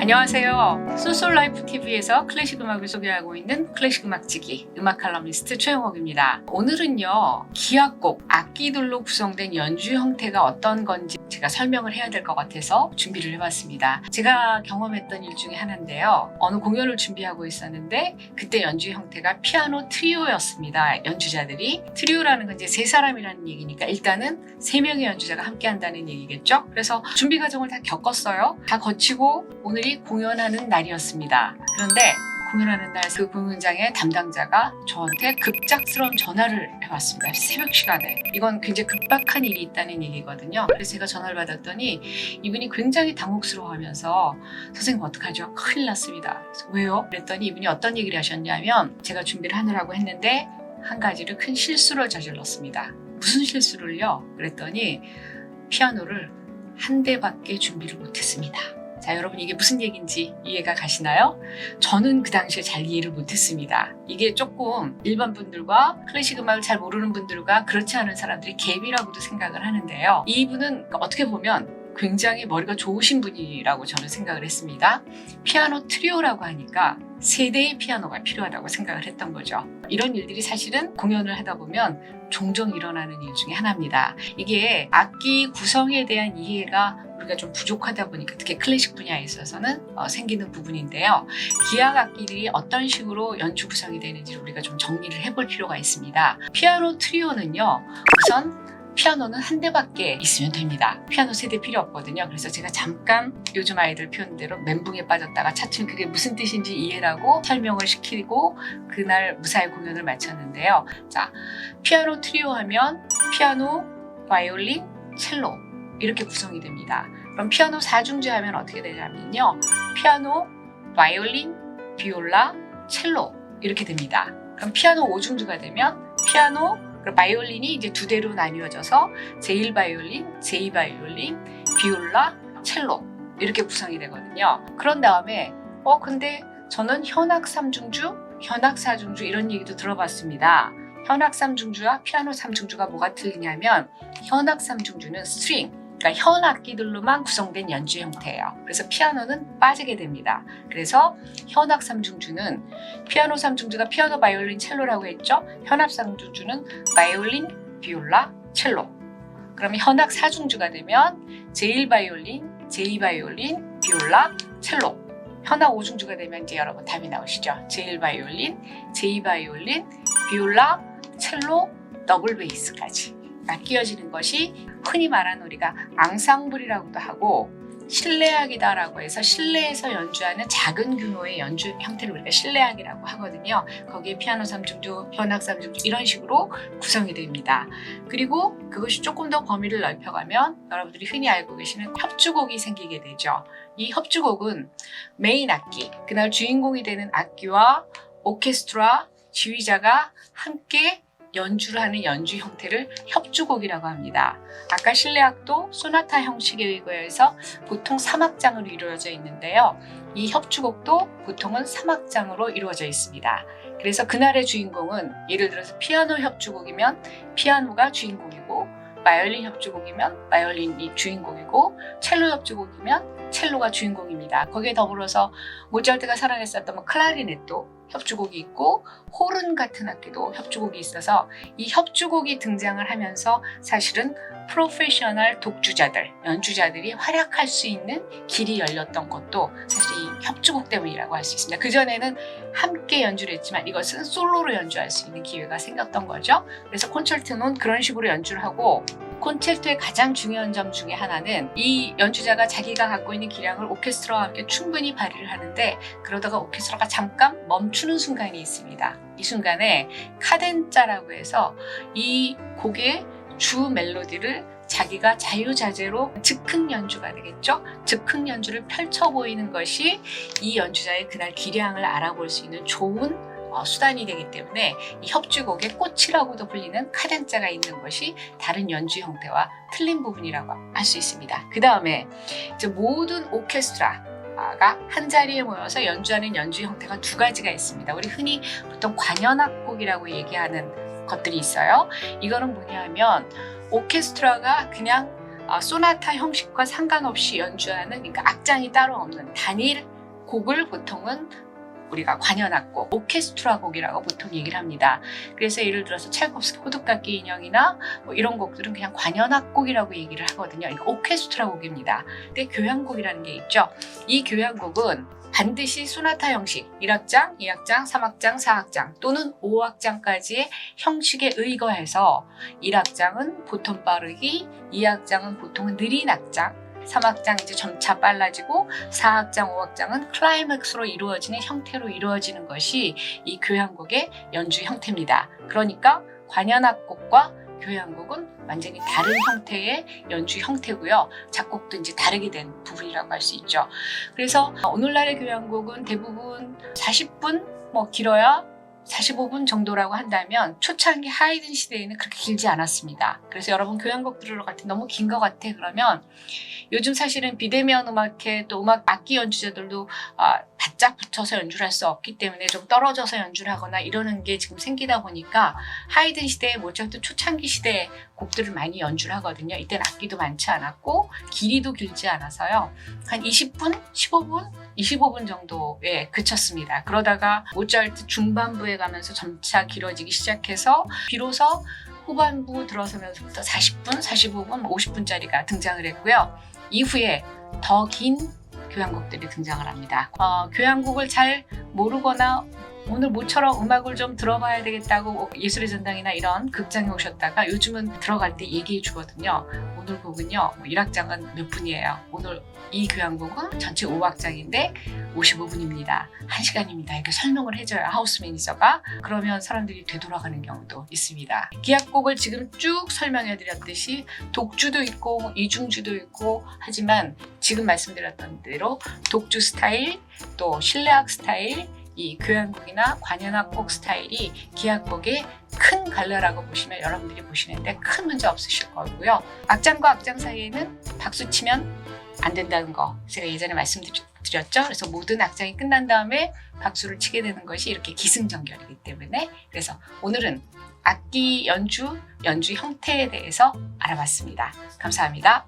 안녕하세요. 소솔라이프 TV에서 클래식 음악을 소개하고 있는 클래식 음악지기 음악 칼럼니스트 최영옥입니다. 오늘은요, 기악곡, 악기들로 구성된 연주 형태가 어떤 건지 제가 설명을 해야 될 것 같아서 준비를 해봤습니다. 제가 경험했던 일 중에 하나인데요. 어느 공연을 준비하고 있었는데 그때 연주 형태가 피아노 트리오였습니다. 연주자들이. 트리오라는 건 이제 세 사람이라는 얘기니까 일단은 세 명의 연주자가 함께 한다는 얘기겠죠. 그래서 준비 과정을 다 겪었어요. 다 거치고 오늘이 공연하는 날이었습니다. 그런데 공연하는 날 그 공연장의 담당자가 저한테 급작스러운 전화를 해왔습니다. 새벽 시간에. 이건 굉장히 급박한 일이 있다는 얘기거든요. 그래서 제가 전화를 받았더니 이분이 굉장히 당혹스러워하면서 선생님 어떡하죠? 큰일 났습니다. 그래서 왜요? 그랬더니 이분이 어떤 얘기를 하셨냐면 제가 준비를 하느라고 했는데 한 가지를 큰 실수를 저질렀습니다. 무슨 실수를요? 그랬더니 피아노를 한 대밖에 준비를 못했습니다. 자, 여러분 이게 무슨 얘기인지 이해가 가시나요? 저는 그 당시에 잘 이해를 못했습니다. 이게 조금 일반 분들과 클래식 음악을 잘 모르는 분들과 그렇지 않은 사람들이 갭이라고도 생각을 하는데요. 이분은 어떻게 보면 굉장히 머리가 좋으신 분이라고 저는 생각을 했습니다. 피아노 트리오라고 하니까 세 대의 피아노가 필요하다고 생각을 했던 거죠. 이런 일들이 사실은 공연을 하다 보면 종종 일어나는 일 중에 하나입니다. 이게 악기 구성에 대한 이해가 우리가 좀 부족하다 보니까 특히 클래식 분야에 있어서는 생기는 부분인데요. 기악 악기들이 어떤 식으로 연주 구성이 되는지 우리가 좀 정리를 해볼 필요가 있습니다. 피아노 트리오는요, 우선 피아노는 한 대밖에 있으면 됩니다. 피아노 세 대 필요 없거든요. 그래서 제가 잠깐 요즘 아이들 표현대로 멘붕에 빠졌다가 차츰 그게 무슨 뜻인지 이해라고 설명을 시키고 그날 무사히 공연을 마쳤는데요. 자, 피아노 트리오 하면 피아노, 바이올린, 첼로 이렇게 구성이 됩니다. 그럼 피아노 사중주 하면 어떻게 되냐면요. 피아노, 바이올린, 비올라, 첼로 이렇게 됩니다. 그럼 피아노 오중주가 되면 피아노, 바이올린이 이제 두 대로 나뉘어져서 제1 바이올린, 제2 바이올린, 비올라, 첼로 이렇게 구성이 되거든요. 그런 다음에 근데 저는 현악 3중주, 현악 4중주 이런 얘기도 들어봤습니다. 현악 3중주와 피아노 3중주가 뭐가 틀리냐면 현악 3중주는 스트링, 그러니까 현 악기들로만 구성된 연주 형태예요. 그래서 피아노는 빠지게 됩니다. 그래서 현악 3중주는 피아노 3중주가 피아노, 바이올린, 첼로라고 했죠. 현악 3중주는 바이올린, 비올라, 첼로. 그러면 현악 4중주가 되면 제1 바이올린, 제2 바이올린, 비올라, 첼로. 현악 5중주가 되면 이제 여러분 답이 나오시죠. 제1 바이올린, 제2 바이올린, 비올라, 첼로, 더블 베이스까지 끼어지는 것이 흔히 말하는 우리가 앙상블이라고도 하고 실내악이다라고 해서 실내에서 연주하는 작은 규모의 연주 형태를 우리가 실내악이라고 하거든요. 거기에 피아노 3중주, 현악 3중주 이런 식으로 구성이 됩니다. 그리고 그것이 조금 더 범위를 넓혀가면 여러분들이 흔히 알고 계시는 협주곡이 생기게 되죠. 이 협주곡은 메인 악기, 그날 주인공이 되는 악기와 오케스트라, 지휘자가 함께 연주를 하는 연주 형태를 협주곡이라고 합니다. 아까 실내악도 소나타 형식에 의거해서 보통 3악장으로 이루어져 있는데요. 이 협주곡도 보통은 3악장으로 이루어져 있습니다. 그래서 그날의 주인공은 예를 들어서 피아노 협주곡이면 피아노가 주인공이고 바이올린 협주곡이면 바이올린이 주인공이고 첼로 협주곡이면 첼로가 주인공입니다. 거기에 더불어서 모차르트가 사랑했었던 클라리넷도 협주곡이 있고 호른 같은 악기도 협주곡이 있어서 이 협주곡이 등장을 하면서 사실은 프로페셔널 독주자들, 연주자들이 활약할 수 있는 길이 열렸던 것도 사실 이 협주곡 때문이라고 할 수 있습니다. 그전에는 함께 연주를 했지만 이것은 솔로로 연주할 수 있는 기회가 생겼던 거죠. 그래서 콘체르토는 그런 식으로 연주를 하고 콘체르토의 가장 중요한 점 중에 하나는 이 연주자가 자기가 갖고 있는 기량을 오케스트라와 함께 충분히 발휘를 하는데 그러다가 오케스트라가 잠깐 멈추는 순간이 있습니다. 이 순간에 카덴자라고 해서 이 곡의 주 멜로디를 자기가 자유자재로 즉흥 연주가 되겠죠. 즉흥 연주를 펼쳐 보이는 것이 이 연주자의 그날 기량을 알아볼 수 있는 좋은 수단이 되기 때문에 이 협주곡의 꽃이라고도 불리는 카덴자가 있는 것이 다른 연주 형태와 틀린 부분이라고 할 수 있습니다. 그 다음에 이제 모든 오케스트라가 한 자리에 모여서 연주하는 연주 형태가 두 가지가 있습니다. 우리 흔히 보통 관현악곡이라고 얘기하는 것들이 있어요. 이거는 뭐냐면 오케스트라가 그냥 소나타 형식과 상관없이 연주하는, 그러니까 악장이 따로 없는 단일 곡을 보통은 우리가 관현악곡, 오케스트라 곡이라고 보통 얘기를 합니다. 그래서 예를 들어서 찰코프스키 호두깎이 인형이나 뭐 이런 곡들은 그냥 관현악곡이라고 얘기를 하거든요. 이거 오케스트라 곡입니다. 근데 교향곡이라는 게 있죠. 이 교향곡은 반드시 소나타 형식, 1악장, 2악장, 3악장, 4악장 또는 5악장까지의 형식에 의거해서 1악장은 보통 빠르기, 2악장은 보통 느린 악장, 3악장 이제 점차 빨라지고 4악장, 5악장은 클라이맥스로 이루어지는 형태로 이루어지는 것이 이 교향곡의 연주 형태입니다. 그러니까 관현악곡과 교향곡은 완전히 다른 형태의 연주 형태고요. 작곡도 이제 다르게 된 부분이라고 할 수 있죠. 그래서 오늘날의 교향곡은 대부분 40분, 뭐 길어야 45분 정도라고 한다면 초창기 하이든 시대에는 그렇게 길지 않았습니다. 그래서 여러분 교향곡 들으러 갈 때 너무 긴 것 같아 그러면 요즘 사실은 비대면 음악회 또 음악 악기 연주자들도 바짝 붙어서 연주를 할 수 없기 때문에 좀 떨어져서 연주를 하거나 이러는 게 지금 생기다 보니까 하이든 시대, 모차르트 초창기 시대의 곡들을 많이 연주를 하거든요. 이때는 악기도 많지 않았고 길이도 길지 않아서요. 한 20분, 15분, 25분 정도에 그쳤습니다. 그러다가 모차르트 중반부에 가면서 점차 길어지기 시작해서 비로소 후반부 들어서면서부터 40분, 45분, 50분짜리가 등장을 했고요. 이후에 더 긴 교향곡들이 등장을 합니다. 교향곡을 잘 모르거나 오늘 모처럼 음악을 좀 들어봐야 되겠다고 예술의 전당이나 이런 극장에 오셨다가 요즘은 들어갈 때 얘기해 주거든요. 오늘 곡은요, 1악장은 몇 분이에요. 오늘 이 교향곡은 전체 5악장인데 55분입니다. 1시간입니다. 이렇게 설명을 해줘요. 하우스 매니저가. 그러면 사람들이 되돌아가는 경우도 있습니다. 기악곡을 지금 쭉 설명해 드렸듯이 독주도 있고 이중주도 있고 하지만 지금 말씀드렸던 대로 독주 스타일 또 실내악 스타일 이 교향곡이나 관현악곡 스타일이 기악곡의 큰 갈래라고 보시면 여러분들이 보시는데 큰 문제 없으실 거고요. 악장과 악장 사이에는 박수 치면 안 된다는 거 제가 예전에 말씀드렸죠. 그래서 모든 악장이 끝난 다음에 박수를 치게 되는 것이 이렇게 기승전결이기 때문에 그래서 오늘은 악기 연주 형태에 대해서 알아봤습니다. 감사합니다.